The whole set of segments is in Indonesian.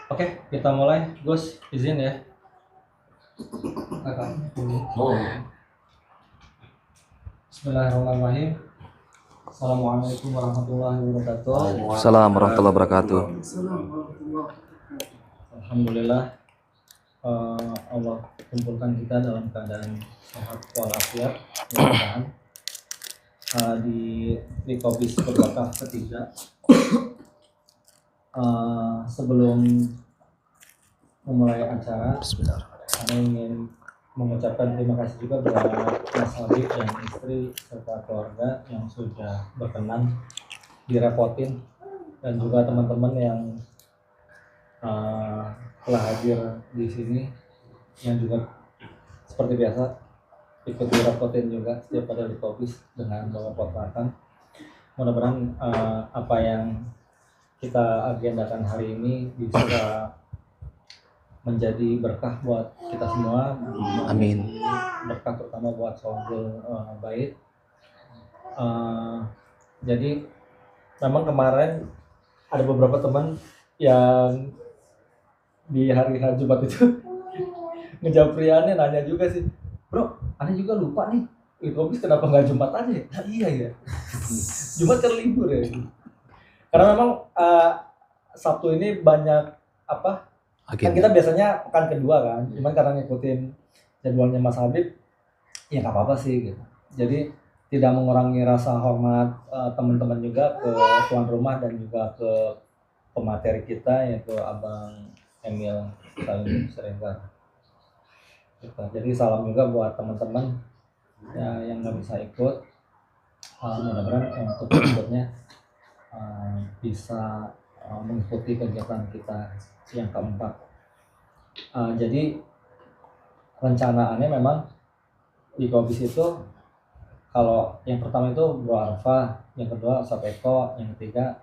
Oke, kita mulai. Gus, izin ya. Kakak. Oh, Bismillahirrahmanirrahim. Assalamualaikum warahmatullahi wabarakatuh. Assalamualaikum warahmatullahi wabarakatuh. Alhamdulillah Allah kumpulkan kita dalam keadaan sehat walafiat, mudah-mudahan di Kobis Berkah ketiga. Sebelum memulai acara, saya ingin mengucapkan terima kasih juga buat Mas Habib dan istri serta keluarga yang sudah berkenan direpotin, dan juga teman-teman yang telah hadir di sini yang juga seperti biasa ikut direpotin juga setiap ada di Kobis dengan bawa potrakan. Mudah-mudahan apa yang kita agendakan hari ini bisa menjadi berkah buat kita semua. Amin. Berkah terutama buat Sohbul Bait. Jadi memang kemarin ada beberapa teman yang di hari Jumat itu ngejapriannya nanya juga sih, bro, aneh juga lupa nih, Kobis kenapa nggak Jumat aja? Nah, iya ya, Jumat kan libur ya. Karena memang Sabtu ini banyak apa? Kan kita biasanya pekan kedua kan, cuman karena ngikutin jadwalnya Mas Habib, ya nggak apa-apa sih gitu. Jadi tidak mengurangi rasa hormat teman-teman juga ke tuan rumah dan juga ke pemateri kita, yaitu Abang Emil Salim Serenggar. Gitu. Jadi salam juga buat teman-teman ya, yang nggak bisa ikut. Mudah-mudahan untuk berikutnya bisa mengikuti kegiatan kita yang keempat. Jadi rencanaannya memang di Kobis itu, kalau yang pertama itu Bro Arfa, yang kedua Ustaz Eko, yang ketiga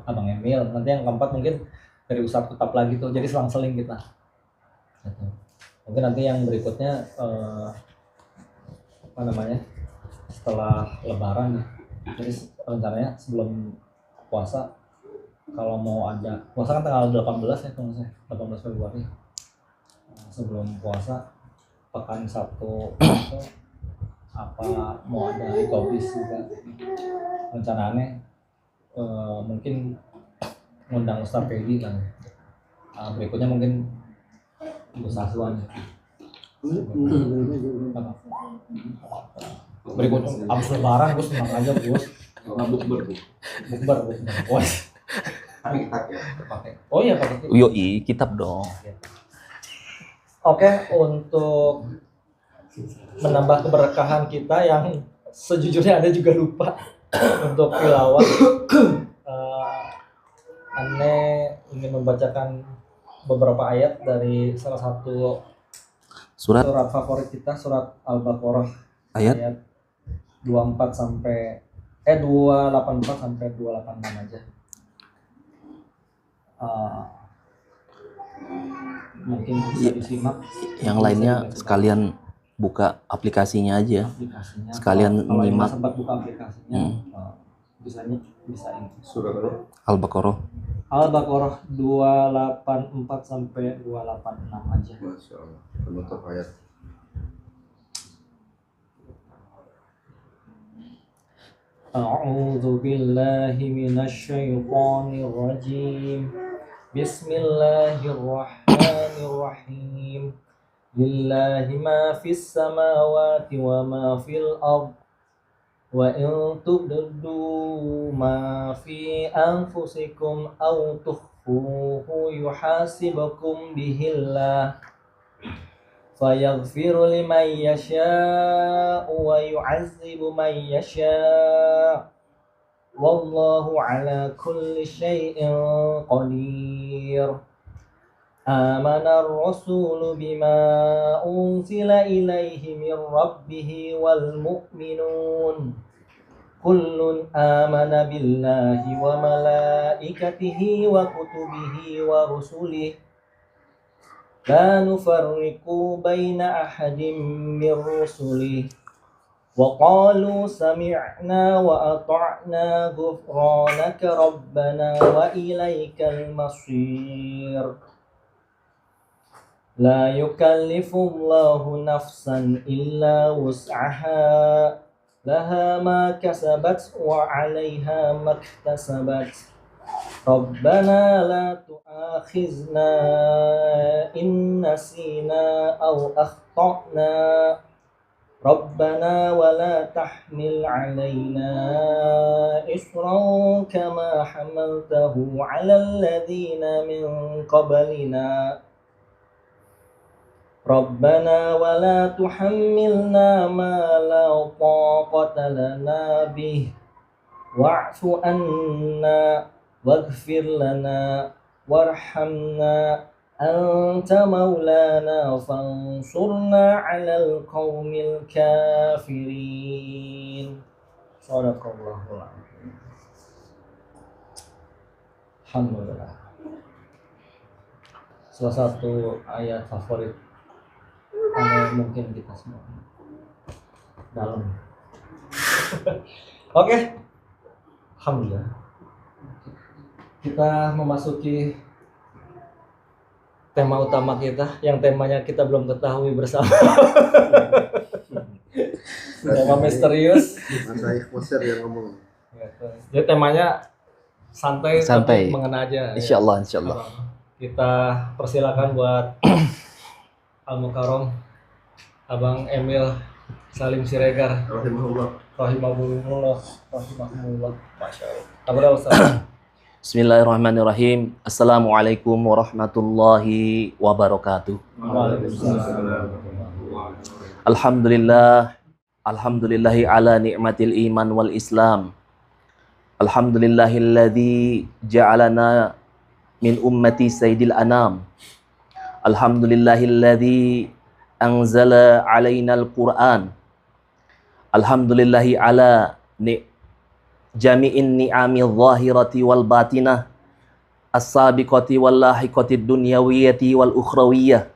Abang Emil, nanti yang keempat mungkin dari Ustaz tetap lagi tuh, jadi selang-seling kita gitu. Mungkin nanti yang berikutnya setelah Lebaran, jadi rencananya sebelum puasa, kalau mau ada puasa kan tanggal 18 ya, kalau saya 18 Februari, sebelum puasa pekan Sabtu itu apa mau ada di Kobis juga rencananya, mungkin ngundang Ustaz Pedi kan. Berikutnya mungkin Gus Aswan. Berikutnya abis Lebaran Gus, tenang aja Gus. Bukber. Oh iya pakai kitab. Yoi, kitab dong. Oke, untuk menambah keberkahan kita yang sejujurnya Anda juga lupa untuk tilawah, Ane ingin membacakan beberapa ayat dari salah satu surat favorit kita, surat Al-Baqarah ayat 24 sampai 284 sampai 286 aja. Mungkin bisa disimak. Yang lainnya sekalian buka aplikasinya aja. Sekalian menyimak. Sempat buka aplikasinya. Bisa ini. Surah Al-Baqarah 284 sampai 286 aja. Masya Allah. Penutup ayat. A'udzu billahi minasy syaithanir rajim. Bismillahirrahmanirrahim. Lillahi ma fis samawati wa ma fil ardh. Wa in tubdu ma fi anfusikum aw tukhfuhu yuhasibukum bihillah fayaghfiru liman yasha'u wa yu'azzibu man yasha'. Wallahu ala kulli syai'in qadir. Amana ar-rasulu bima unzila ilaihi min rabbihi wal mu'minun kullun amana billahi wa malaikatihi wa kutubihi wa rusulihi la nufarriqu baina ahadin min rusulihi وقالوا سمعنا وأطعنا غفرانك ربنا وإليك المصير لا يكلف الله نفسا إلا وسعها لها ما كسبت وعليها ما اكتسبت ربنا لا تؤاخذنا إن نسينا أو أخطأنا ربنا ولا تحمل علينا إصرا كما حملته على الذين من قبلنا ربنا ولا تحملنا ما لا طاقة لنا به واعف عنا واغفر لنا وارحمنا أنت مولانا فانصرنا على القوم الكافرين صدق الله العظيم. Alhamdulillah. Salah satu ayat favorit mungkin kita semua dalam. Oke. Alhamdulillah. Kita memasuki tema utama kita, yang temanya kita belum ketahui bersama. Tema misterius. Masa ikhwasir yang ngomong. Jadi temanya santai. Tapi mengena aja. Insyaallah, insyaallah. Kita persilakan buat Al-Mukarram Abang Emil Salim Siregar. Rahimahullah. Masya Allah. Bismillahirrahmanirrahim. Assalamualaikum warahmatullahi wabarakatuh. Alhamdulillah. Alhamdulillahi ala ni'matil iman wal islam. Alhamdulillahilladzi ja'alana min ummati sayyidil anam. Alhamdulillahilladzi anzala alaina al-Qur'an. Alhamdulillahi ala jami'in ni'ami zahirati wal batinah as-sabiqati wal lahiqati dunyawiyati wal ukhrawiyah.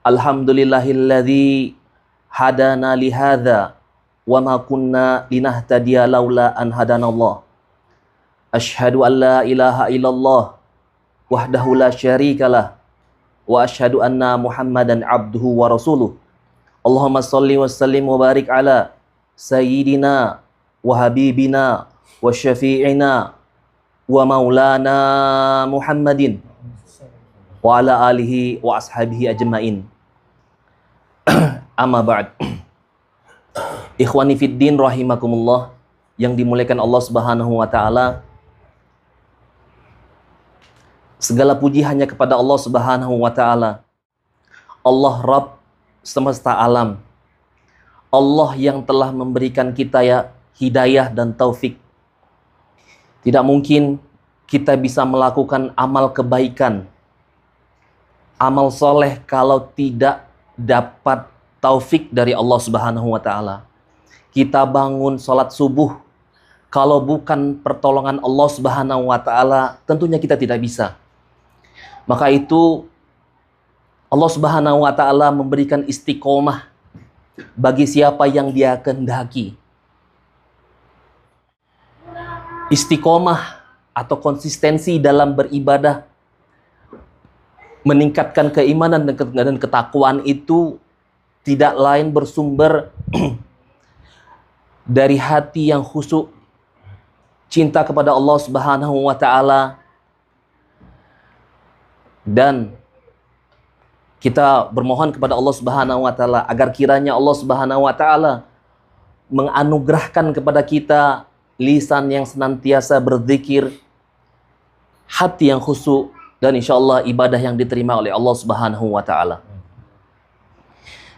Alhamdulillahilladzi hadana lihadza wa ma kunna linahtadiya laula an hadanallah. Asyhadu an la ilaha illallah wahdahu la syarikalah wa asyhadu anna Muhammadan abduhu wa rasuluh. Allahumma shalli wa sallim wa barik ala sayyidina wa habibina wa syafi'ina wa maulana Muhammadin wa ala alihi wa ashabihi ajmain. Amma ba'd. Ikhwani fid din rahimakumullah, yang dimuliakan Allah Subhanahu wa taala. Segala puji hanya kepada Allah Subhanahu wa taala. Allah Rabb semesta alam. Allah yang telah memberikan kita hidayah dan taufik. Tidak mungkin kita bisa melakukan amal kebaikan, amal soleh, kalau tidak dapat taufik dari Allah Subhanahu wa taala. Kita bangun sholat subuh, kalau bukan pertolongan Allah Subhanahu wa taala, tentunya kita tidak bisa. Maka itu Allah Subhanahu wa taala memberikan istiqomah bagi siapa yang Dia kehendaki. Istiqomah atau konsistensi dalam beribadah, meningkatkan keimanan dan ketakwaan itu tidak lain bersumber dari hati yang khusyuk, cinta kepada Allah Subhanahu wa taala. Dan kita bermohon kepada Allah Subhanahu wa taala agar kiranya Allah Subhanahu wa taala menganugerahkan kepada kita lisan yang senantiasa berzikir, hati yang khusyuk, dan insyaallah ibadah yang diterima oleh Allah Subhanahu wa taala.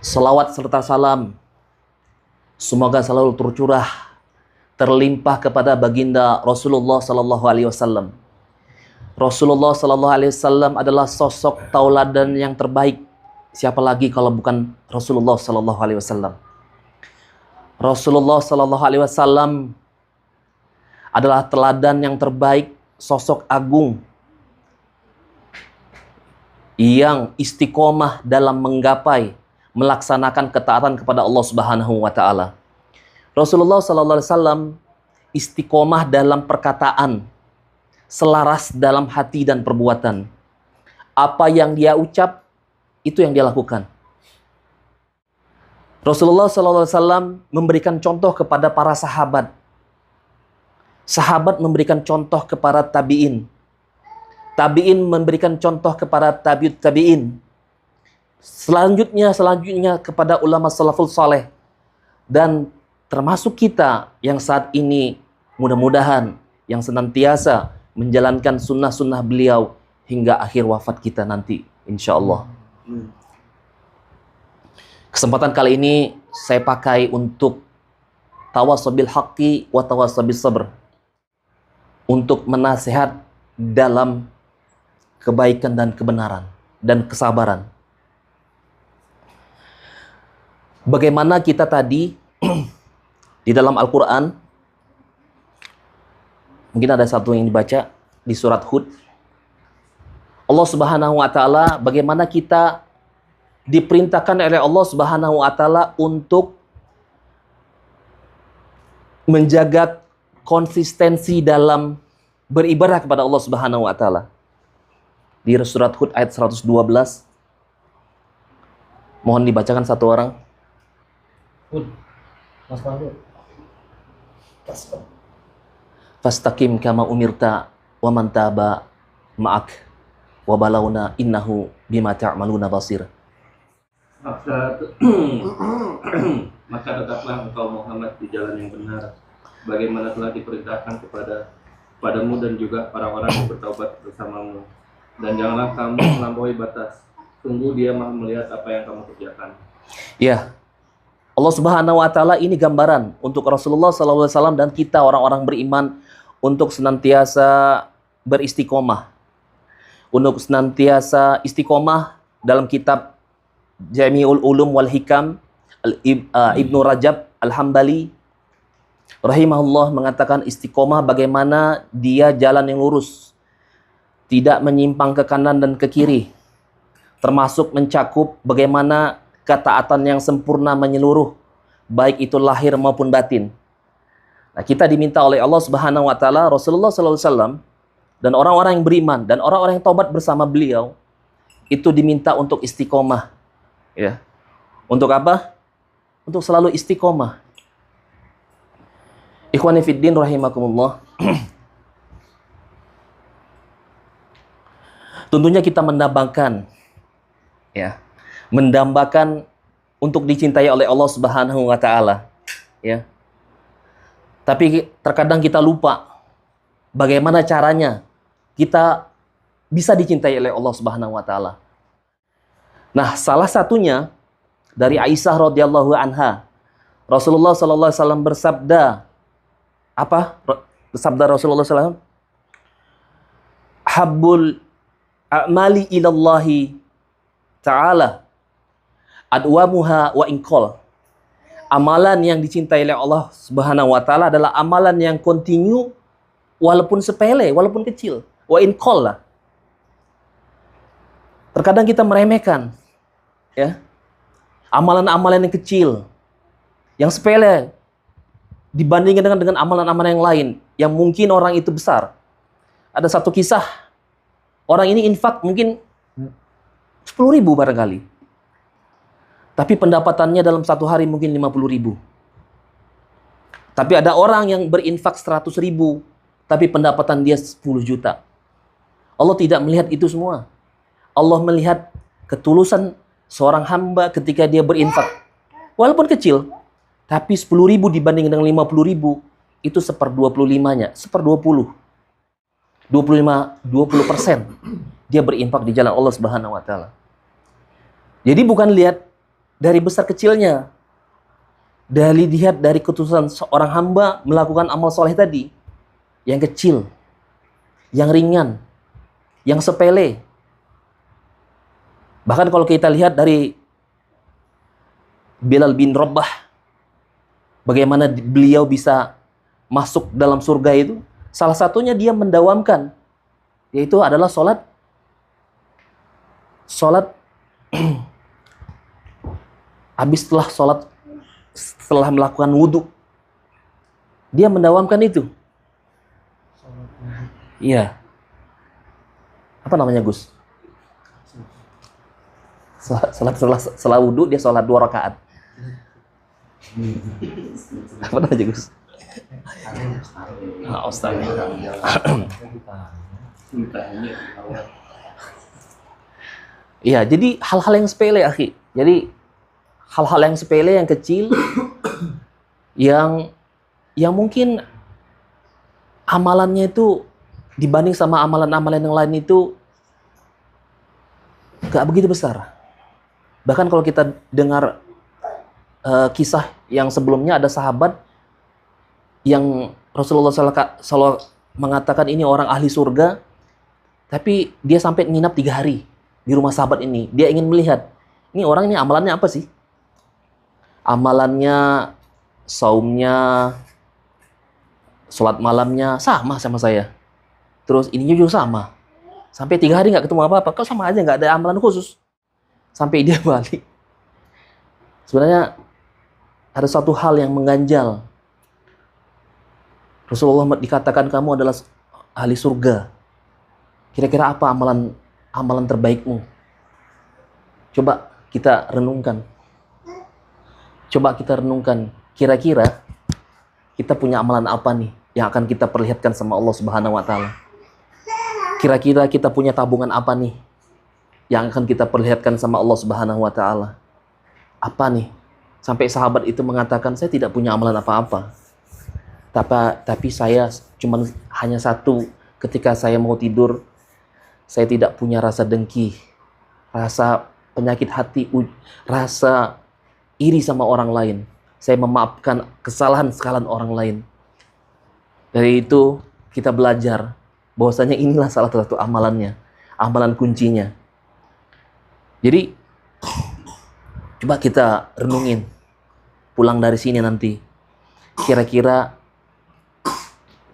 Salawat serta salam semoga selalu tercurah, terlimpah kepada baginda Rasulullah sallallahu alaihi wasallam. Rasulullah sallallahu alaihi wasallam adalah sosok tauladan yang terbaik. Siapa lagi kalau bukan Rasulullah sallallahu alaihi wasallam? Rasulullah sallallahu alaihi wasallam adalah teladan yang terbaik, sosok agung yang istiqomah dalam menggapai, melaksanakan ketaatan kepada Allah Subhanahu wa taala. Rasulullah SAW istiqomah dalam perkataan, selaras dalam hati dan perbuatan. Apa yang dia ucap, itu yang dia lakukan. Rasulullah SAW memberikan contoh kepada para sahabat. Sahabat memberikan contoh kepada tabi'in. Tabi'in memberikan contoh kepada tabi'ut tabi'in. Selanjutnya kepada ulama salaful saleh. Dan termasuk kita yang saat ini mudah-mudahan yang senantiasa menjalankan sunnah-sunnah beliau hingga akhir wafat kita nanti, insya Allah. Kesempatan kali ini saya pakai untuk tawasabil haqqi wa tawasabil sabr, untuk menasihat dalam kebaikan dan kebenaran dan kesabaran. Bagaimana kita tadi di dalam Al-Quran, mungkin ada satu yang dibaca di surat Hud, Allah Subhanahu wa Ta'ala, bagaimana kita diperintahkan oleh Allah Subhanahu wa Ta'ala untuk menjaga konsistensi dalam beribadah kepada Allah Subhanahu wa Ta'ala. Di surat Hud ayat 112, mohon dibacakan satu orang. Hud, Mas Pandu. Fastaqim kama umirta wa man taba ma'ak wa balawna innahu bima ta'maluna basir. Maka tetaplah engkau Muhammad di jalan yang benar, bagaimana telah diperintahkan kepadamu dan juga orang-orang yang bertaubat bersamamu. Dan janganlah kamu melampaui batas. Sungguh Dia Maha melihat apa yang kamu kerjakan. Ya, Allah Subhanahu wa Ta'ala ini gambaran untuk Rasulullah SAW dan kita orang-orang beriman untuk senantiasa beristiqomah, untuk senantiasa istiqomah dalam kitab Jami'ul Ulum wal Hikam Ibnu Rajab Al-Hambali rahimahullah mengatakan istiqomah bagaimana dia jalan yang lurus, tidak menyimpang ke kanan dan ke kiri, termasuk mencakup bagaimana ketaatan yang sempurna menyeluruh, baik itu lahir maupun batin. Nah, kita diminta oleh Allah Subhanahu wa Ta'ala, Rasulullah SAW dan orang-orang yang beriman dan orang-orang yang taubat bersama beliau itu diminta untuk istiqomah. Ya. Untuk apa? Untuk selalu istiqomah. Ikhwani fiddin rahimakumullah. Tentunya kita mendambakan, ya, mendambakan untuk dicintai oleh Allah Subhanahu wa Ta'ala, ya. Tapi terkadang kita lupa bagaimana caranya kita bisa dicintai oleh Allah Subhanahu wa Ta'ala. Nah, salah satunya dari Aisyah radhiyallahu anha, Rasulullah sallallahu alaihi wasallam bersabda, apa? Sabda Rasulullah sallallahu alaihi wasallam, habbul a'mali ilallahi ta'ala adwamuha wa inqal. Amalan yang dicintai oleh Allah Subhanahu wa Ta'ala adalah amalan yang kontinu walaupun sepele, walaupun kecil. Wa inqal lah. Terkadang kita meremehkan, ya, amalan-amalan yang kecil, yang sepele dibandingkan dengan amalan-amalan yang lain yang mungkin orang itu besar. Ada satu kisah, orang ini infak mungkin 10.000 barangkali. Tapi pendapatannya dalam satu hari mungkin 50.000. Tapi ada orang yang berinfak 100.000, tapi pendapatan dia 10 juta. Allah tidak melihat itu semua. Allah melihat ketulusan seorang hamba ketika dia berinfak. Walaupun kecil, tapi 10.000 dibanding dengan 50.000, itu 1/25-nya, 1/20. 20% dia berinfak di jalan Allah Subhanahu wa Ta'ala. Jadi bukan lihat dari besar kecilnya, lihat dari ketulusan seorang hamba melakukan amal soleh tadi, yang kecil, yang ringan, yang sepele. Bahkan kalau kita lihat dari Bilal bin Rabah, bagaimana beliau bisa masuk dalam surga itu, salah satunya dia mendawamkan, yaitu adalah sholat habis setelah melakukan wudhu, Dia mendawamkan itu. Iya. Apa namanya, Gus? Setelah wudhu dia sholat 2 rakaat. Apa namanya, Gus? Ustaz. Iya, jadi hal-hal yang sepele, akhi. Jadi hal-hal yang sepele, yang kecil, yang mungkin amalannya itu dibanding sama amalan-amalan yang lain itu gak begitu besar. Bahkan kalau kita dengar kisah yang sebelumnya, ada sahabat yang Rasulullah SAW mengatakan ini orang ahli surga, tapi dia sampai nginap 3 hari di rumah sahabat ini. Dia ingin melihat, ini orang ini amalannya apa sih? Amalannya, saumnya, sholat malamnya sama saya. Terus ininya juga sama. Sampai 3 hari nggak ketemu apa-apa. Kok sama aja, nggak ada amalan khusus. Sampai dia balik. Sebenarnya ada satu hal yang mengganjal. Rasulullah dikatakan kamu adalah ahli surga. Kira-kira apa amalan terbaikmu? Coba kita renungkan. Kira-kira kita punya amalan apa nih yang akan kita perlihatkan sama Allah Subhanahu wa taala? Kira-kira kita punya tabungan apa nih yang akan kita perlihatkan sama Allah Subhanahu wa taala? Apa nih? Sampai sahabat itu mengatakan, saya tidak punya amalan apa-apa. Tapi saya cuman hanya satu, ketika saya mau tidur, saya tidak punya rasa dengki, rasa penyakit hati, rasa iri sama orang lain. Saya memaafkan kesalahan orang lain. Dari itu kita belajar bahwasanya inilah salah satu amalannya, amalan kuncinya. Jadi coba kita renungin pulang dari sini nanti, kira-kira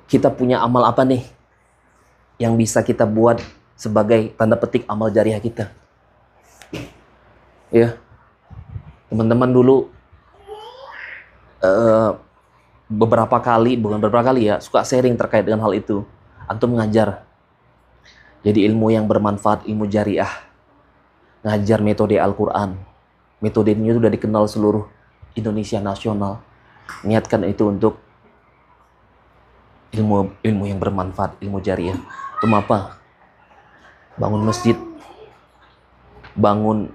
kita punya amal apa nih yang bisa kita buat sebagai tanda petik amal jariah kita. Ya, teman-teman dulu beberapa kali ya suka sharing terkait dengan hal itu. Antum ngajar, jadi ilmu yang bermanfaat, ilmu jariah, ngajar metode Al-Quran. Metode ini sudah dikenal seluruh Indonesia nasional. Niatkan itu untuk ilmu yang bermanfaat, ilmu jariah. Itu apa? Bangun masjid, bangun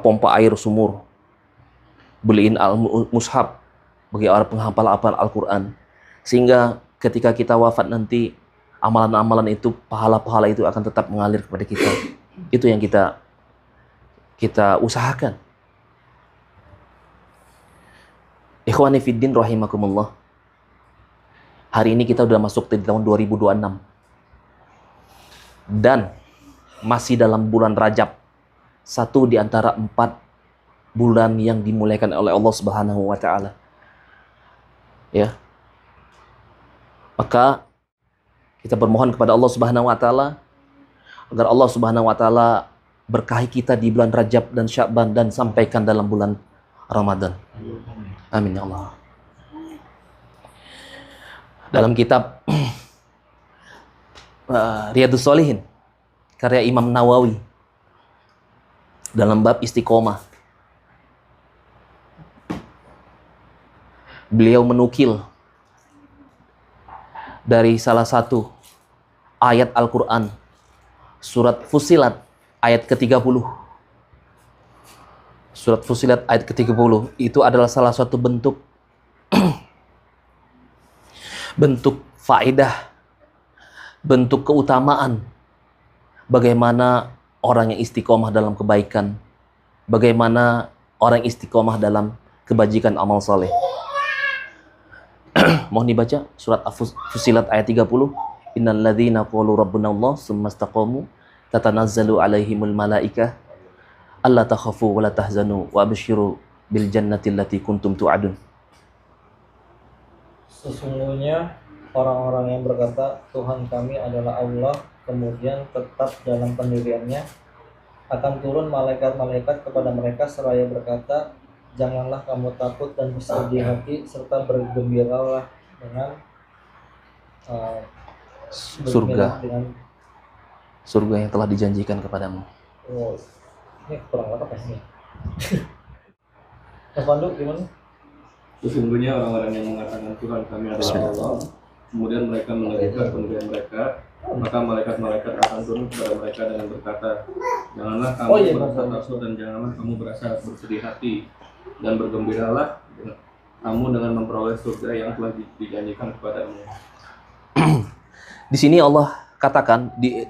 pompa air sumur, beliin mushaf bagi orang penghafal Al-Quran, sehingga ketika kita wafat nanti amalan-amalan itu, pahala-pahala itu akan tetap mengalir kepada kita. Itu yang kita usahakan. Ikhwani fiddin rahimakumullah. Hari ini kita sudah masuk di tahun 2026 dan masih dalam bulan Rajab, satu di antara 4 bulan yang dimuliakan oleh Allah Subhanahu wa taala. Ya. Maka kita bermohon kepada Allah Subhanahu wa taala agar Allah Subhanahu wa taala berkahi kita di bulan Rajab dan Sya'ban dan sampaikan dalam bulan Ramadan. Amin ya Allah. Dalam kitab Riyadhus Shalihin karya Imam Nawawi dalam bab istiqomah, beliau menukil dari salah satu ayat Al-Quran, surat Fussilat ayat ke-30. Surat Fussilat ayat ke-30 itu adalah salah satu bentuk faedah, bentuk keutamaan bagaimana orang yang istiqomah dalam kebaikan, bagaimana orang istiqomah dalam kebajikan amal soleh. Mohon dibaca surat Fussilat ayat 30. Innal ladzina qalu rabbuna Allah tsumma istaqamu tatanazzalu alaihimul malaikah alla takhafu wa la tahzanu wa abshiru bil jannati allati kuntum tu'adun. Sesungguhnya orang-orang yang berkata Tuhan kami adalah Allah, kemudian tetap dalam pendiriannya, akan turun malaikat-malaikat kepada mereka seraya berkata, janganlah kamu takut dan bersedih hati serta bergembiralah dengan uh, Surga. dengan Surga yang telah dijanjikan kepadamu. oh, ini kurang lengkap ya ini. Mas Pandu gimana? Sesungguhnya orang-orang yang mengatakan Tuhan kami adalah Allah, kemudian mereka melanjutkan pendirian mereka, maka malaikat-malaikat akan turun kepada mereka dengan berkata, janganlah kamu merasa takut dan janganlah kamu berasa bersedih hati, dan bergembiralah kamu dengan memperoleh surga yang telah dijanjikan kepadamu. Di sini Allah katakan di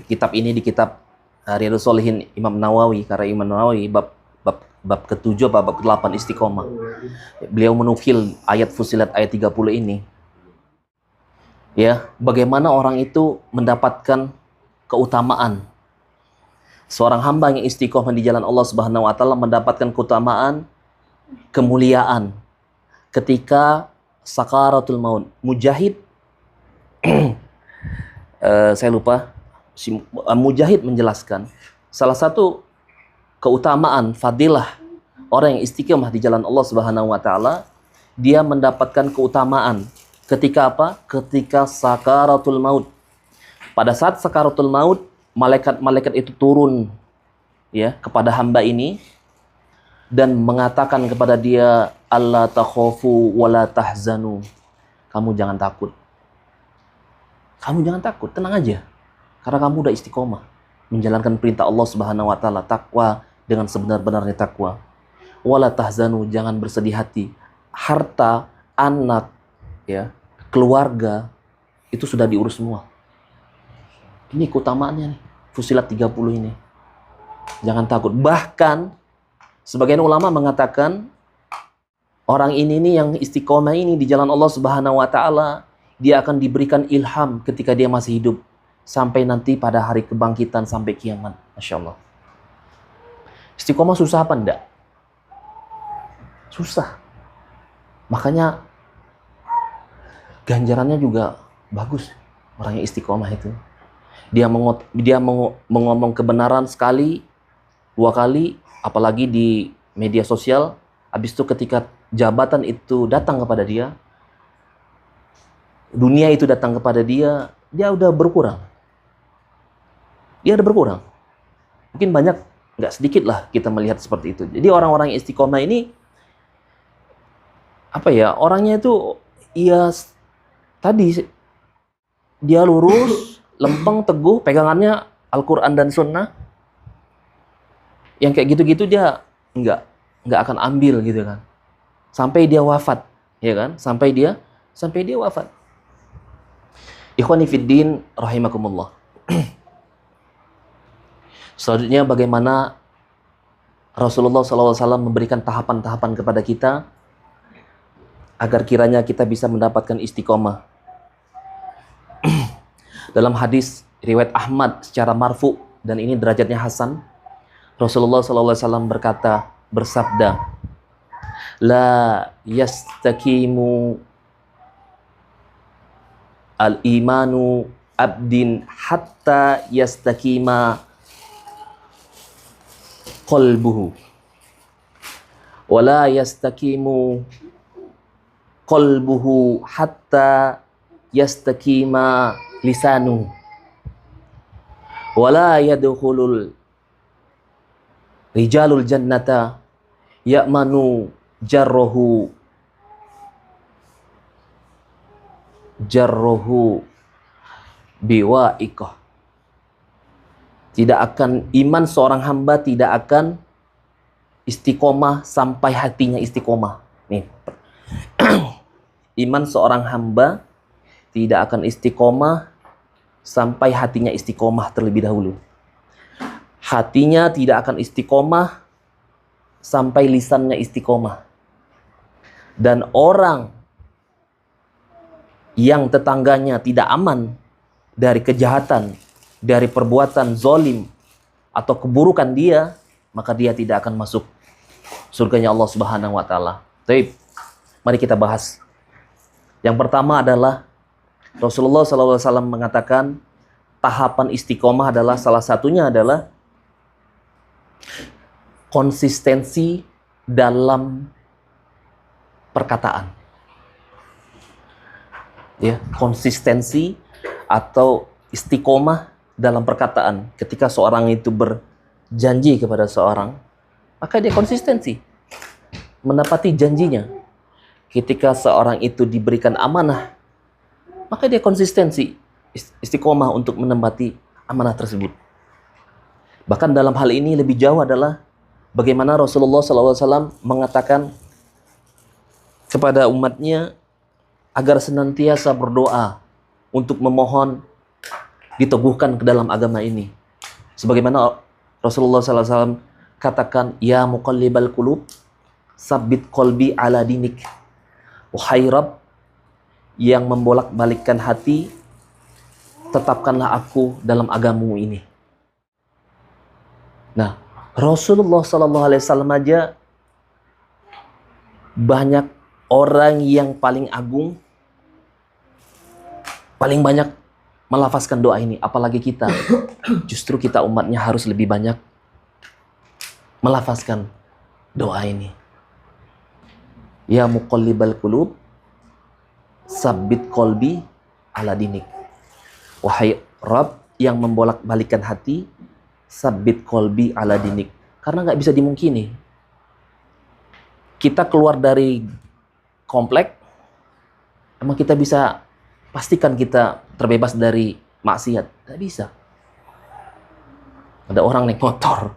kitab ini, di kitab Riyadhus Shalihin Imam Nawawi, karya Imam Nawawi, bab ke-7 bab ke-8 istiqomah. Beliau menukil ayat Fussilat ayat 30 ini. Ya, bagaimana orang itu mendapatkan keutamaan. Seorang hamba yang istiqomah di jalan Allah Subhanahu wa taala mendapatkan keutamaan, kemuliaan ketika sakaratul maut. Mujahid saya lupa, Mujahid menjelaskan salah satu keutamaan fadilah orang yang istiqomah di jalan Allah Subhanahu wa taala, dia mendapatkan keutamaan ketika apa? Ketika sakaratul maut. Pada saat sakaratul maut, malaikat-malaikat itu turun ya kepada hamba ini dan mengatakan kepada dia, alla takhafu wala tahzanu. Kamu jangan takut. Kamu jangan takut, tenang aja. Karena kamu udah istiqomah menjalankan perintah Allah Subhanahu wa taala, takwa dengan sebenar-benarnya takwa. Wala tahzanu, jangan bersedih hati. Harta, anak, ya, keluarga itu sudah diurus semua. Ini keutamaannya nih, Fussilat 30 ini. Jangan takut. Bahkan sebagian ulama mengatakan orang ini nih yang istiqomah ini di jalan Allah Subhanahu wa taala, dia akan diberikan ilham ketika dia masih hidup sampai nanti pada hari kebangkitan sampai kiamat. Masya Allah. Istiqomah susah apa enggak? Susah. Makanya ganjarannya juga bagus orang yang istiqomah itu. Dia mengomong kebenaran sekali, 2 kali, apalagi di media sosial. Habis itu ketika jabatan itu datang kepada dia, dunia itu datang kepada dia, dia udah berkurang. Dia udah berkurang. Mungkin banyak, nggak sedikit lah kita melihat seperti itu. Jadi orang-orang yang istiqomah ini, apa ya, orangnya itu, ya tadi, dia lurus, lempeng, teguh, pegangannya Al-Quran dan Sunnah. Yang kayak gitu-gitu dia nggak akan ambil gitu kan. Sampai dia wafat, ya kan? Sampai dia wafat. Ikhwani fiddin rahimakumullah. Selanjutnya bagaimana Rasulullah SAW memberikan tahapan-tahapan kepada kita agar kiranya kita bisa mendapatkan istiqomah. Dalam hadis riwayat Ahmad secara marfu dan ini derajatnya hasan, Rasulullah SAW bersabda, la yastaqimu al-imanu abdin hatta yastaqima qalbuhu wa la yastaqimu qalbuhu hatta yastaqima lisanu wa la yadkhulul rijalul jannata ya'manu jarruhu biwa'iqah. Tidak akan, iman seorang hamba tidak akan istiqomah sampai hatinya istiqomah. Nih. Iman seorang hamba tidak akan istiqomah sampai hatinya istiqomah terlebih dahulu. Hatinya tidak akan istiqomah sampai lisannya istiqomah. Dan orang yang tetangganya tidak aman dari kejahatan, dari perbuatan zolim atau keburukan dia, maka dia tidak akan masuk surganya Allah Subhanahu wa taala. Baik, mari kita bahas. Yang pertama adalah Rasulullah SAW mengatakan tahapan istiqomah adalah salah satunya adalah konsistensi dalam perkataan. Ya, konsistensi atau istiqomah dalam perkataan. Ketika seorang itu berjanji kepada seorang, maka dia konsistensi menepati janjinya. Ketika seorang itu diberikan amanah, maka dia konsistensi istiqomah untuk menepati amanah tersebut. Bahkan dalam hal ini lebih jauh adalah bagaimana Rasulullah SAW mengatakan kepada umatnya agar senantiasa berdoa untuk memohon diteguhkan ke dalam agama ini. Sebagaimana Rasulullah SAW katakan, Ya muqallibal qulub, sabbit qalbi ala dinik. Wahai Rabb yang membolak-balikkan hati, tetapkanlah aku dalam agamamu ini. Nah, Rasulullah SAW aja banyak orang yang paling agung, paling banyak melafazkan doa ini. Apalagi kita, justru kita umatnya harus lebih banyak melafazkan doa ini. Ya muqallibal qulub, sabbit qalbi ala dinik. Wahai Rabb yang membolak-balikan hati, sabbit qalbi ala dinik. Karena nggak bisa dimungkini. Kita keluar dari komplek, emang kita bisa pastikan kita terbebas dari maksiat? Nggak bisa. Ada orang naik motor,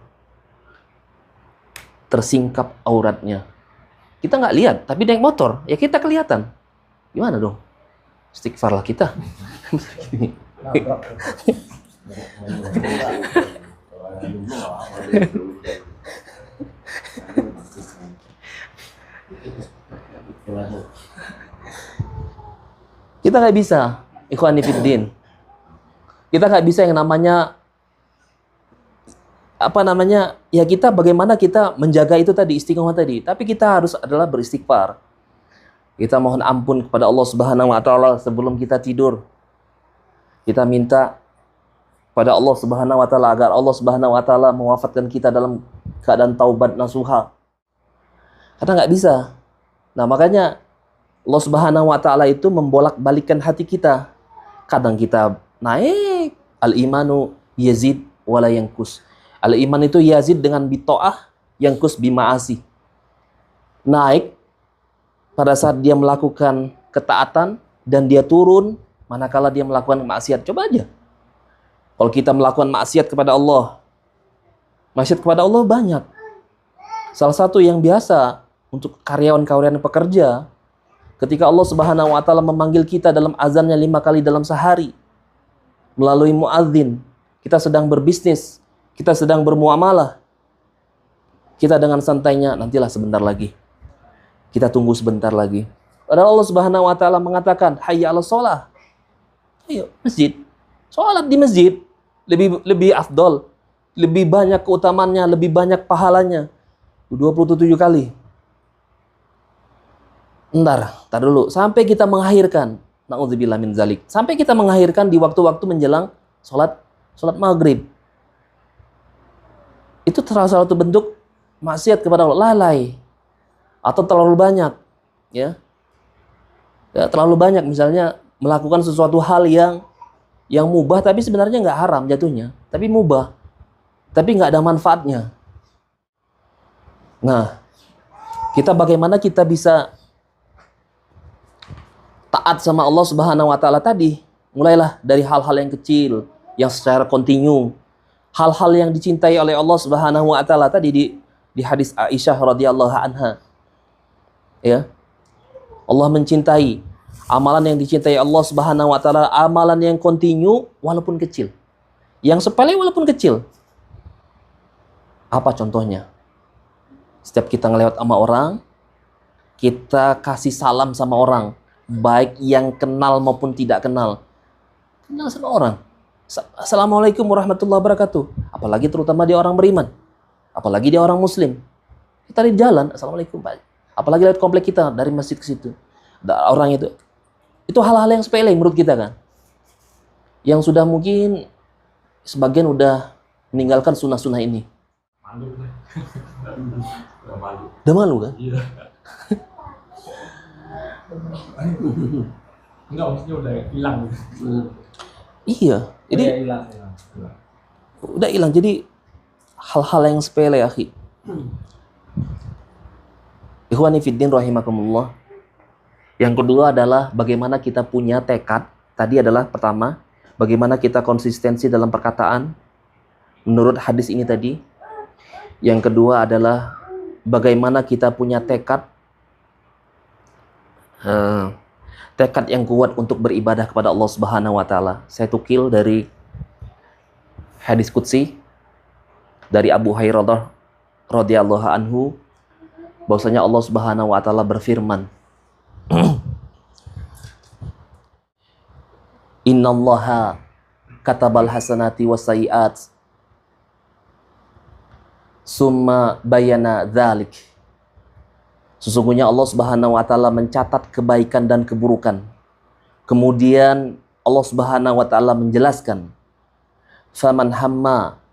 tersingkap auratnya. Kita nggak lihat, tapi naik motor, ya kita kelihatan. Gimana dong? Istighfarlah kita. Kita nggak bisa, ikhwani fiddin. Kita nggak bisa yang namanya ya kita bagaimana kita menjaga itu tadi, istiqomah tadi. Tapi kita harus adalah beristighfar. Kita mohon ampun kepada Allah Subhanahu wa taala sebelum kita tidur. Kita minta pada Allah Subhanahu wa taala agar Allah Subhanahu wa taala mewafatkan kita dalam keadaan taubat nasuha. Karena nggak bisa. Nah, makanya Allah Subhanahu wa taala itu membolak-balikkan hati kita. Kadang kita naik, al-imanu yazid wala yankus. Al-iman itu yazid dengan bito'ah, yankus bima'asi. Naik pada saat dia melakukan ketaatan dan dia turun manakala dia melakukan maksiat. Coba aja. Kalau kita melakukan maksiat kepada Allah, maksiat kepada Allah banyak. Salah satu yang biasa untuk karyawan-karyawan pekerja, ketika Allah Subhanahu wa taala memanggil kita dalam azannya 5 kali dalam sehari melalui muadzin, kita sedang berbisnis, kita sedang bermuamalah, kita dengan santainya, nantilah sebentar lagi, kita tunggu sebentar lagi. Padahal Allah Subhanahu wa taala mengatakan, hayya 'alas shalah. Ayo masjid. Salat di masjid lebih afdol, lebih banyak keutamaannya, lebih banyak pahalanya. 27 kali. Ntar dulu. Sampai kita mengakhirkan. Na'udzubillah min zalik. Sampai kita mengakhirkan di waktu-waktu menjelang sholat maghrib. Itu salah satu bentuk maksiat kepada Allah. Lalai. Atau terlalu banyak. Ya, terlalu banyak. Misalnya melakukan sesuatu hal yang mubah tapi sebenarnya nggak haram jatuhnya. Tapi mubah. Tapi nggak ada manfaatnya. Nah, kita bagaimana kita bisa taat sama Allah Subhanahu wa taala tadi? Mulailah dari hal-hal yang kecil yang secara kontinu. Hal-hal yang dicintai oleh Allah Subhanahu wa taala tadi di hadis Aisyah radhiyallahu anha. Ya. Allah mencintai amalan yang dicintai Allah Subhanahu wa taala, amalan yang kontinu walaupun kecil. Yang sepele walaupun kecil. Apa contohnya? Setiap kita ngelewat sama orang, kita kasih salam sama orang, baik yang kenal maupun tidak kenal. Kenal sama orang. Assalamualaikum warahmatullahi wabarakatuh. Apalagi terutama dia orang beriman. Apalagi dia orang muslim. Kita di jalan, assalamualaikum Pak. Apalagi lewat komplek kita dari masjid ke situ. Ada orang itu. Itu hal-hal yang sepele menurut kita kan. Yang sudah mungkin sebagian udah meninggalkan sunnah-sunnah ini. Malu nih. Udah malu. Udah malu kan? Iya. Enggak, maksudnya udah hilang. Iya. Jadi Udah hilang. udah hilang. Jadi hal-hal yang sepele, akhi. Ikhwani fiddin rahimakumullah. Yang kedua adalah bagaimana kita punya tekad. Tadi adalah pertama, bagaimana kita konsistensi dalam perkataan menurut hadis ini tadi. Yang kedua adalah bagaimana kita punya tekad tekad yang kuat untuk beribadah kepada Allah Subhanahu wa taala. Saya tukil dari hadis qudsi dari Abu Hurairah radhiyallahu anhu bahwasanya Allah Subhanahu wa taala berfirman, Innallaha katabal hasanati wassayiat summa bayana dzalik. Sesungguhnya Allah Subhanahu wa taala mencatat kebaikan dan keburukan. Kemudian Allah Subhanahu wa taala menjelaskan, faman hamma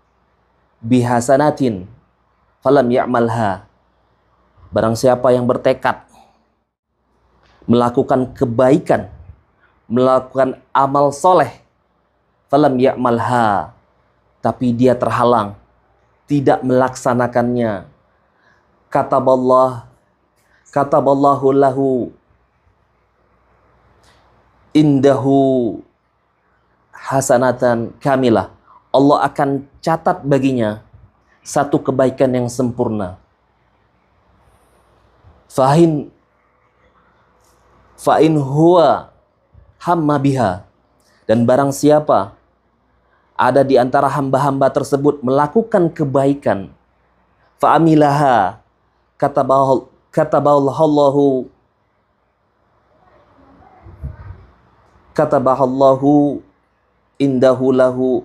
bihasanatin falam ya'malha. Barang siapa yang bertekad melakukan kebaikan, melakukan amal soleh, falam ya'malha, tapi dia terhalang, tidak melaksanakannya, kataballahu lahu indahu hasanatan kamilah. Allah akan catat baginya satu kebaikan yang sempurna. Fa'in huwa hamma biha. Dan barang siapa ada di antara hamba-hamba tersebut melakukan kebaikan, fa'amilaha, katabahallahu indahu lahu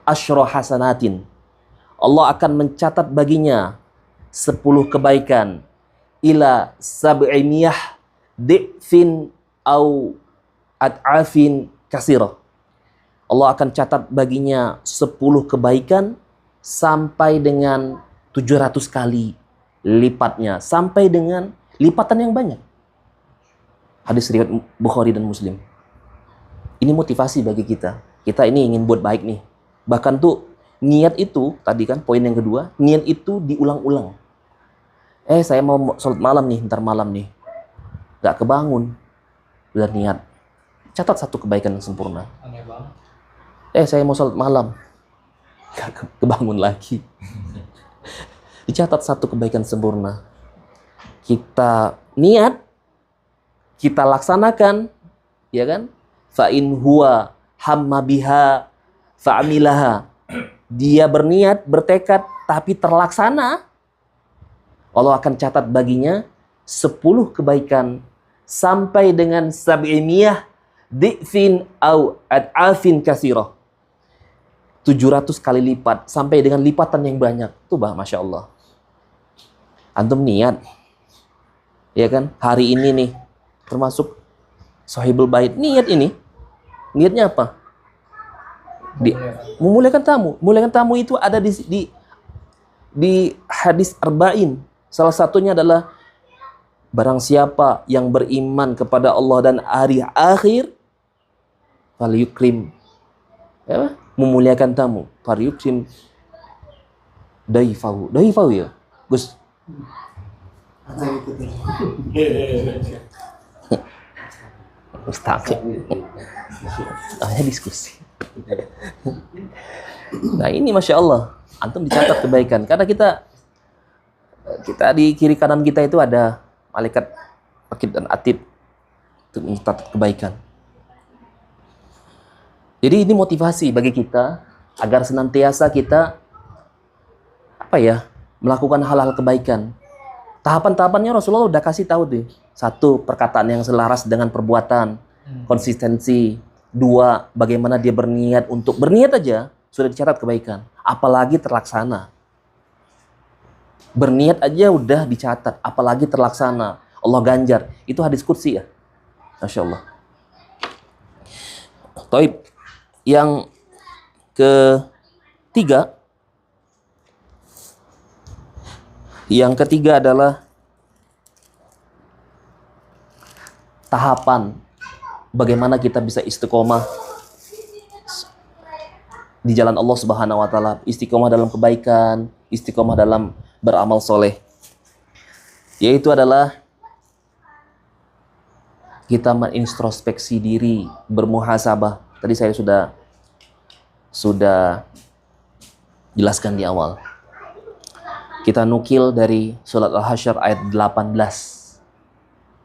asyra hasanatin. Allah akan mencatat baginya 10 kebaikan ila sab'imiyah di'fin au ad'afin kasirah. Allah akan catat baginya 10 kebaikan sampai dengan 700 kali lipatnya, sampai dengan lipatan yang banyak. Hadis riwayat Bukhari dan Muslim. Ini motivasi bagi kita. Kita ini ingin buat baik nih. Bahkan tuh niat itu, tadi kan poin yang kedua, niat itu diulang-ulang. Saya mau sholat malam nih, ntar malam nih. Gak kebangun. Udah niat. Catat satu kebaikan yang sempurna. Aneh banget. Saya mau sholat malam. Gak kebangun lagi. Dicatat satu kebaikan sempurna. Kita niat, kita laksanakan, ya kan? Fa'in huwa hamma biha fa'amilaha. Dia berniat, bertekad, tapi terlaksana. Allah akan catat baginya 10 kebaikan sampai dengan sab'imiyah di'fin au ad'afin kasirah. 700 kali lipat sampai dengan lipatan yang banyak. Tuh Masya Allah. Antum niat, ya kan? Hari ini nih, termasuk Sahibul Bait, niat ini. Niatnya apa? Memuliakan tamu. Memuliakan tamu itu ada di hadis arba'in. Salah satunya adalah barang siapa yang beriman kepada Allah dan hari akhir, falyukrim, ya, memuliakan tamu, falyukrim daifahu. Daifahu ya, Gus. Ustaz. Hanya diskusi. Nah ini Masya Allah, antum dicatat kebaikan. Karena kita di kiri kanan kita itu ada malaikat rakib dan atid untuk mencatat kebaikan. Jadi ini motivasi bagi kita agar senantiasa kita melakukan hal-hal kebaikan. Tahapan-tahapannya Rasulullah udah kasih tahu deh. 1, perkataan yang selaras dengan perbuatan, konsistensi. 2, bagaimana dia berniat aja sudah dicatat kebaikan, apalagi terlaksana. Berniat aja udah dicatat, apalagi terlaksana. Allah ganjar. Itu hadis qudsi ya. Masya Allah. Taib. Yang ketiga, Yang ketiga adalah tahapan bagaimana kita bisa istiqomah di jalan Allah Subhanahu wa taala, istiqomah dalam kebaikan, istiqomah dalam beramal soleh. Yaitu adalah kita mengintrospeksi diri, bermuhasabah. Tadi saya sudah jelaskan di awal. Kita nukil dari surat Al-Hasyr ayat 18.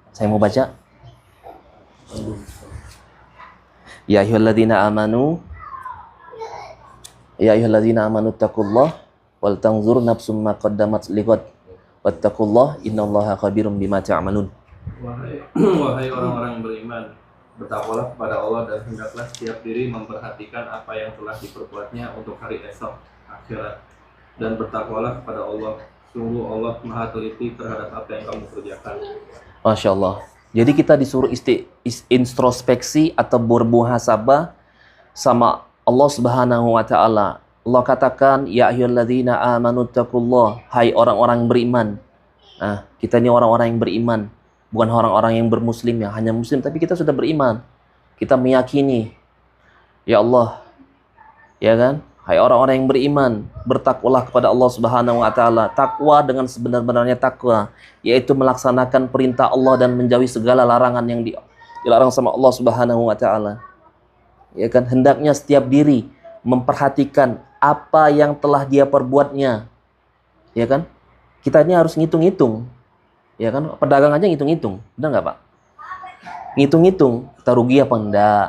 Saya mau baca. Ya ayyuhalladzina amanu taqullah wal tanzur nafsum ma qaddamat lighad wattaqullah innallaha khabirum bima ta'malun. Wahai orang-orang yang beriman, bertakwalah kepada Allah dan hendaklah setiap diri memperhatikan apa yang telah diperbuatnya untuk hari esok akhirat, dan bertakwalah kepada Allah, sungguh Allah Maha teliti terhadap apa yang kamu kerjakan. Masya Allah. Jadi kita disuruh introspeksi atau bermuhasabah sama Allah Subhanahu wa taala. Allah katakan, ya ayyuhalladzina amanu taqullah, hai orang-orang beriman. Nah, kita ini orang-orang yang beriman, bukan orang-orang yang bermuslim yang hanya muslim, tapi kita sudah beriman. Kita meyakini, ya Allah, ya kan? Hai orang-orang yang beriman, bertakwalah kepada Allah Subhanahu wa taala. Takwa dengan sebenar-benarnya takwa, yaitu melaksanakan perintah Allah dan menjauhi segala larangan yang dilarang sama Allah Subhanahu wa taala. Ya kan, hendaknya setiap diri memperhatikan apa yang telah dia perbuatnya. Ya kan? Kita ini harus ngitung-ngitung. Ya kan? Pedagang aja ngitung-ngitung. Benar nggak, Pak? Ngitung-ngitung, kita rugi apa enggak?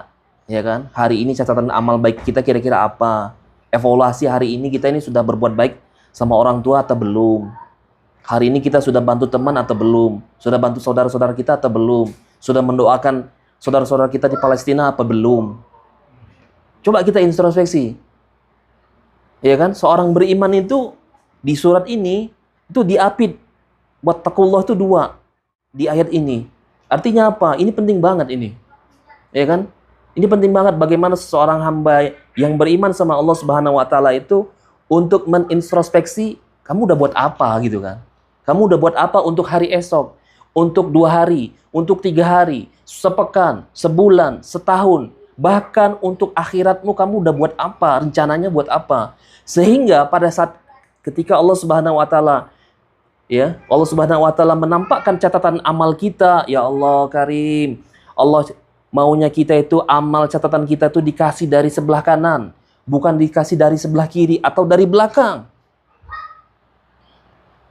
Ya kan? Hari ini catatan amal baik kita kira-kira apa? Evaluasi hari ini kita ini sudah berbuat baik sama orang tua atau belum? Hari ini kita sudah bantu teman atau belum? Sudah bantu saudara-saudara kita atau belum? Sudah mendoakan saudara-saudara kita di Palestina apa belum? Coba kita introspeksi. Ya kan? Seorang beriman itu di surat ini itu diapit. Wattaqullah itu 2 di ayat ini. Artinya apa? Ini penting banget ini. Ya kan? Ini penting banget bagaimana seseorang hamba yang beriman sama Allah Subhanahu wa taala itu untuk menintrospeksi, kamu udah buat apa gitu kan? Kamu udah buat apa untuk hari esok? Untuk 2 hari, untuk 3 hari, sepekan, sebulan, setahun, bahkan untuk akhiratmu kamu udah buat apa? Rencananya buat apa? Sehingga pada saat ketika Allah Subhanahu wa taala Allah Subhanahu wa taala menampakkan catatan amal kita, ya Allah Karim. Allah maunya kita itu amal catatan kita itu dikasih dari sebelah kanan, bukan dikasih dari sebelah kiri atau dari belakang.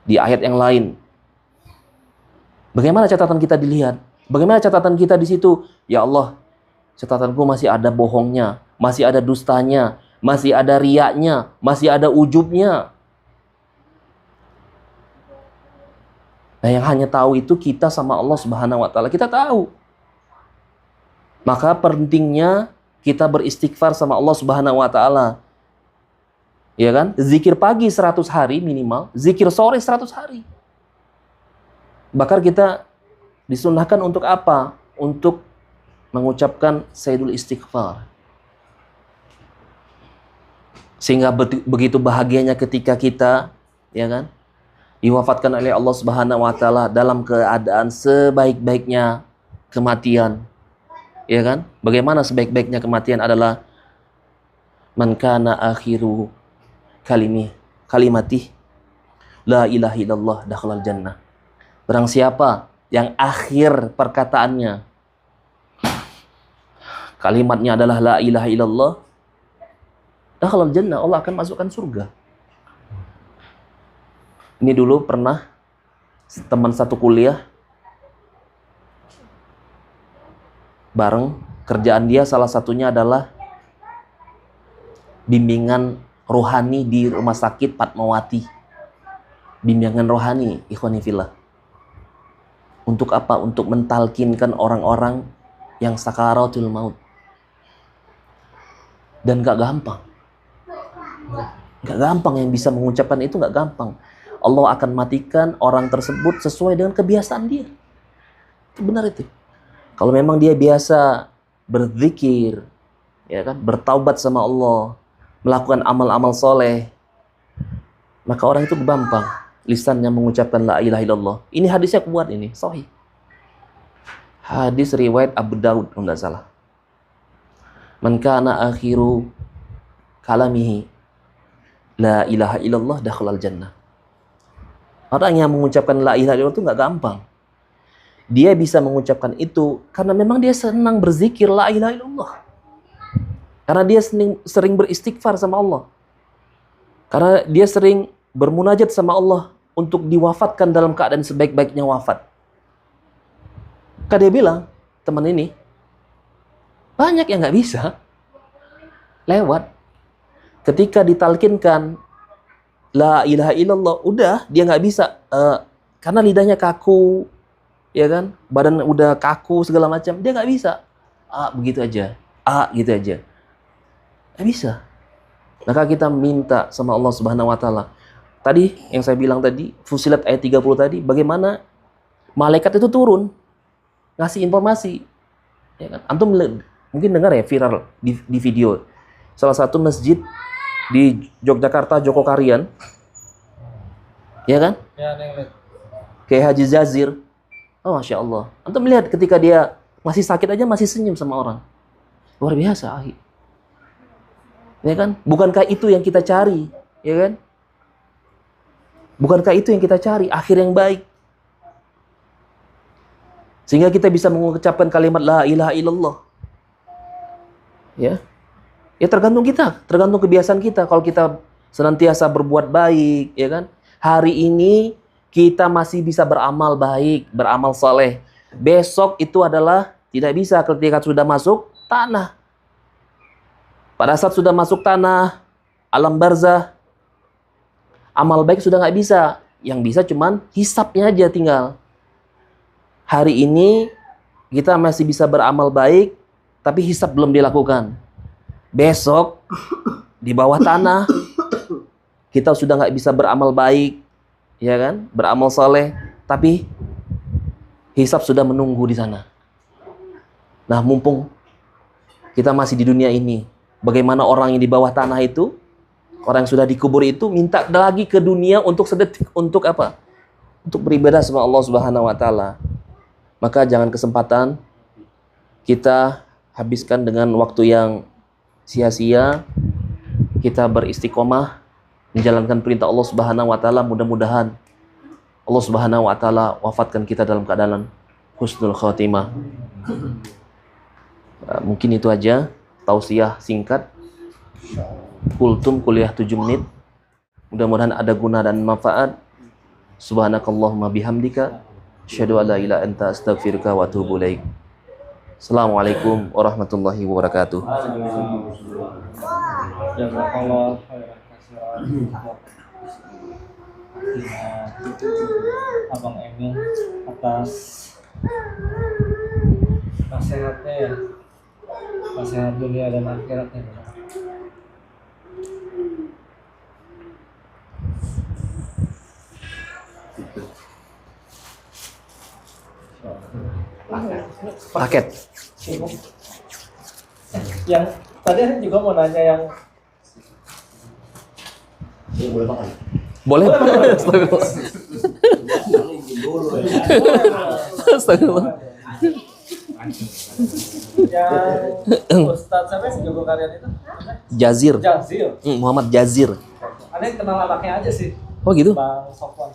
Di ayat yang lain, bagaimana catatan kita dilihat? Bagaimana catatan kita di situ? Ya Allah, catatanku masih ada bohongnya, masih ada dustanya, masih ada riaknya, masih ada ujubnya. Nah, yang hanya tahu itu kita sama Allah Subhanahu wa taala. Kita tahu. Maka pentingnya kita beristighfar sama Allah Subhanahu wa taala. Ya kan? Zikir pagi 100 hari minimal, zikir sore 100 hari. Bahkan kita disunnahkan untuk apa? Untuk mengucapkan sayyidul istighfar. Sehingga begitu bahagianya ketika kita, ya kan, diwafatkan oleh Allah Subhanahu wa taala dalam keadaan sebaik-baiknya kematian. Ya kan? Bagaimana sebaik-baiknya kematian adalah man kana akhiru kalimati la ilaha illallah dakhalal jannah. Barang siapa yang akhir perkataannya kalimatnya adalah la ilaha illallah dakhalal jannah, Allah akan masukkan surga. Ini dulu pernah teman satu kuliah bareng, kerjaan dia salah satunya adalah bimbingan rohani di rumah sakit Fatmawati. Bimbingan rohani, ikhwani fillah. Untuk apa? Untuk mentalkinkan orang-orang yang sakaratul maut. Dan gak gampang. Gak gampang yang bisa mengucapkan itu, gak gampang. Allah akan matikan orang tersebut sesuai dengan kebiasaan dia. Itu benar itu. Kalau memang dia biasa berzikir, ya kan, bertaubat sama Allah, melakukan amal-amal soleh, maka orang itu gampang. lisannya mengucapkan la ilaha illallah. Ini hadisnya kuat ini, sahih. Hadis riwayat Abu Daud kalau tidak salah. Man kana akhiru kalamihi la ilaha illallah dakhalal jannah. Orang yang mengucapkan la ilaha illallah itu nggak gampang. Dia bisa mengucapkan itu karena memang dia senang berzikir la ilaha illallah. Karena dia sering beristighfar sama Allah. Karena dia sering bermunajat sama Allah untuk diwafatkan dalam keadaan sebaik-baiknya wafat. Maka dia bilang, teman ini, banyak yang nggak bisa. Lewat. Ketika ditalkinkan la ilaha illallah, udah dia nggak bisa. Karena lidahnya kaku, ya kan? Badan udah kaku segala macam, dia nggak bisa. Begitu aja. Gitu aja. Nggak bisa. Maka kita minta sama Allah Subhanahu wa taala. Tadi yang saya bilang tadi, Fusilat ayat 30 tadi, bagaimana malaikat itu turun ngasih informasi. Ya kan? Antum mungkin dengar ya viral di video. Salah satu masjid di Yogyakarta, Joko Karian. Ya kan? Ya, Neng. Kayak Haji Zazir. Oh, Masya Allah. Antum melihat ketika dia masih sakit aja masih senyum sama orang. Luar biasa, akhi. Ya kan? Bukankah itu yang kita cari? Ya kan? Bukankah itu yang kita cari? Akhir yang baik. Sehingga kita bisa mengucapkan kalimat la ilaha illallah. Ya. Ya tergantung kita, tergantung kebiasaan kita. Kalau kita senantiasa berbuat baik, ya kan? Hari ini kita masih bisa beramal baik, beramal saleh. Besok itu adalah tidak bisa ketika sudah masuk tanah. Pada saat sudah masuk tanah, alam barzah, amal baik sudah nggak bisa. Yang bisa cuman hisapnya aja tinggal. Hari ini kita masih bisa beramal baik, tapi hisap belum dilakukan. Besok di bawah tanah kita sudah nggak bisa beramal baik, ya kan? Beramal saleh, tapi hisap sudah menunggu di sana. Nah, mumpung kita masih di dunia ini, bagaimana orang yang di bawah tanah itu, orang yang sudah dikubur itu minta lagi ke dunia untuk sedetik, untuk apa? Untuk beribadah sama Allah Subhanahu wa taala. Maka jangan kesempatan kita habiskan dengan waktu yang sia-sia. Kita beristiqomah menjalankan perintah Allah Subhanahu wa taala. Mudah-mudahan Allah Subhanahu wa taala wafatkan kita dalam keadaan husnul khatimah. Mungkin itu aja tausiah singkat. Kultum kuliah 7 menit. Mudah-mudahan ada guna dan manfaat. Subhanakallahumma bihamdika asyhadu an la ilaha illa anta astaghfiruka wa atubu ilaik. Assalamualaikum warahmatullahi wabarakatuh. Jazakallah Abang Emil atas nasihatnya ya, nasihat dunia dan akhiratnya. Paket. Yang tadi saya juga mau nanya yang Boleh? Astagfirullah. yang Ustadz siapa sih Joko Karian itu? Jazir. Jazir. Muhammad Jazir. Ada yang kenal anaknya aja sih, Oh gitu? Bang Sofwan.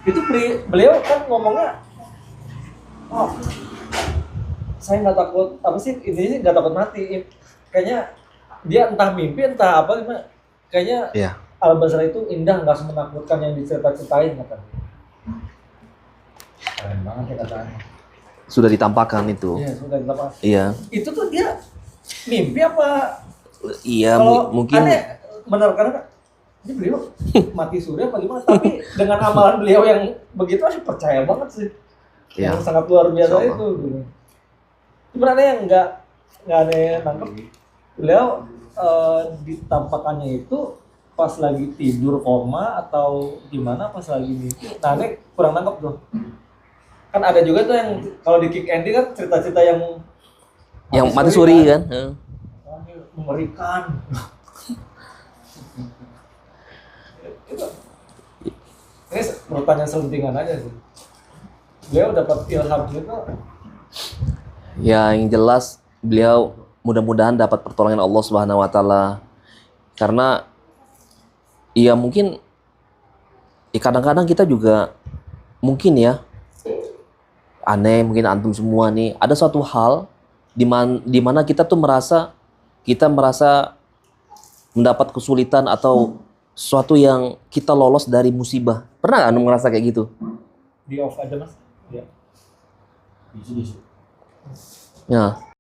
Itu beliau kan ngomongnya, oh, saya nggak takut apa sih, ini nggak takut mati. Kayaknya dia entah mimpi entah apa, kayaknya Iya. alam barzah itu indah, nggak semenakutkan yang dicerita-ceritain katanya. Keren banget ya katanya. Sudah ditampakkan itu. Iya, sudah ditambah. Iya. Itu tuh dia mimpi apa? Iya, Kalau mungkin aneh, benar karena ini beliau mati suri apa gimana? Tapi dengan amalan beliau yang begitu, saya percaya banget sih. Iya. Yang sangat luar biasa Insya Allah. itu. Gitu. Sebenarnya yang nggak aneh nangkep, beliau ditampakannya itu pas lagi tidur koma atau gimana, pas lagi mimpi. Nah, ini kurang nangkep tuh. Kan ada juga tuh yang kalau di Kick Andy kan cerita-cerita yang mati suri kan? mengerikan. Ini pertanyaan selentingan aja sih. Beliau dapat ilham juga. Ya, yang jelas beliau mudah-mudahan dapat pertolongan Allah Subhanahu wa taala. Karena ya mungkin kadang-kadang kita juga mungkin ya aneh, mungkin antum semua nih, ada suatu hal di mana kita tuh merasa mendapat kesulitan atau sesuatu yang kita lolos dari musibah. Pernah nggak antum ngerasa kayak gitu? Di off aja mas. Ya. Ya,